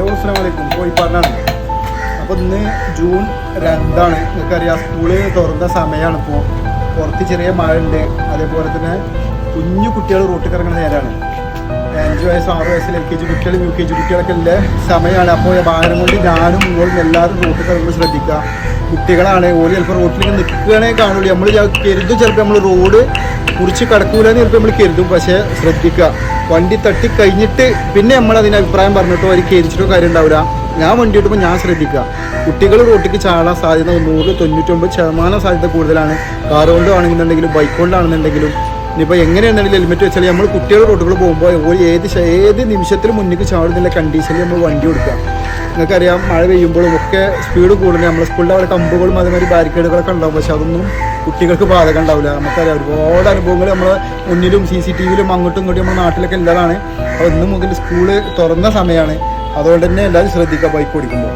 Hello അസ്സലാമലൈക്കും. കോഴിപ്പാടിനാണ്. അപ്പോൾ ഇന്ന് ജൂൺ 2 നിങ്ങൾക്കറിയാം, സ്കൂള് തുറന്ന സമയമാണ്. ഇപ്പോൾ പുറത്ത് ചെറിയ മഴ ഉണ്ട്. അതേപോലെ തന്നെ കുഞ്ഞു കുട്ടികൾ റോട്ടിൽ കിടക്കുന്ന നേരമാണ്. 5 വയസ്സ് 6 വയസ്സിൽ LKG കുട്ടികൾ UKG കുട്ടികളൊക്കെ ഉള്ള സമയമാണ്. അപ്പോൾ ഭാരം കൊണ്ട് ഞാനും നിങ്ങളും എല്ലാവരും റോട്ടിൽ കിടക്കുമ്പോൾ ശ്രദ്ധിക്കുക. കുട്ടികളാണ് ഓല് ചിലപ്പോൾ റോട്ടിലേക്ക് നിൽക്കുകയാണെങ്കിൽ കാണുള്ളൂ. നമ്മൾ കരുതും ചിലപ്പോൾ നമ്മൾ റോഡ് കുറിച്ച് കിടക്കൂലെന്ന് ചിലപ്പോൾ നമ്മൾ കരുതും. പക്ഷേ ശ്രദ്ധിക്കുക, വണ്ടി തട്ടി കഴിഞ്ഞിട്ട് പിന്നെ നമ്മൾ അതിന് അഭിപ്രായം പറഞ്ഞിട്ടോ അതിൽ കരിച്ചിട്ടോ കാര്യം ഉണ്ടാവില്ല. ഞാൻ വണ്ടി കിട്ടുമ്പോൾ ഞാൻ ശ്രദ്ധിക്കുക. കുട്ടികൾ റോട്ടിലേക്ക് ചാടാൻ സാധ്യത 199% സാധ്യത കൂടുതലാണ്. കാർ കൊണ്ടാണെന്നുണ്ടെങ്കിലും ബൈക്ക് കൊണ്ടാണെന്നുണ്ടെങ്കിലും. ഇനിയിപ്പോൾ എങ്ങനെയാണെന്നുണ്ടെങ്കിൽ ഹെൽമെറ്റ് വെച്ചാൽ നമ്മൾ കുട്ടികൾ റോട്ടുകൾ പോകുമ്പോൾ ഏത് നിമിഷത്തിലും മുന്നിലേക്ക് ചാടുന്നില്ല കണ്ടീഷനിൽ നമ്മൾ വണ്ടി കൊടുക്കുക. നിങ്ങൾക്കറിയാം, മഴ പെയ്യുമ്പോഴും ഒക്കെ സ്പീഡ് കൂടുതൽ. നമ്മുടെ സ്കൂളിൻ്റെ അവിടെ കമ്പുകളും അതേമാതിരി ബാരിക്കേഡുകളൊക്കെ ഉണ്ടാവും. പക്ഷെ അതൊന്നും കുട്ടികൾക്ക് ബാധകം ഉണ്ടാവില്ല. നമുക്കറിയാം, ഒരുപാട് അനുഭവങ്ങൾ നമ്മളെ മുന്നിലും CCTVയിലും അങ്ങോട്ടും ഇങ്ങോട്ടും നമ്മുടെ നാട്ടിലൊക്കെ ഉള്ളതാണ്. അപ്പോൾ ഇന്ന് മുതൽ സ്കൂള് തുറന്ന സമയമാണ്. അതുകൊണ്ട് തന്നെ എല്ലാവരും ശ്രദ്ധിക്കുക ബൈക്ക് ഓടിക്കുമ്പോൾ.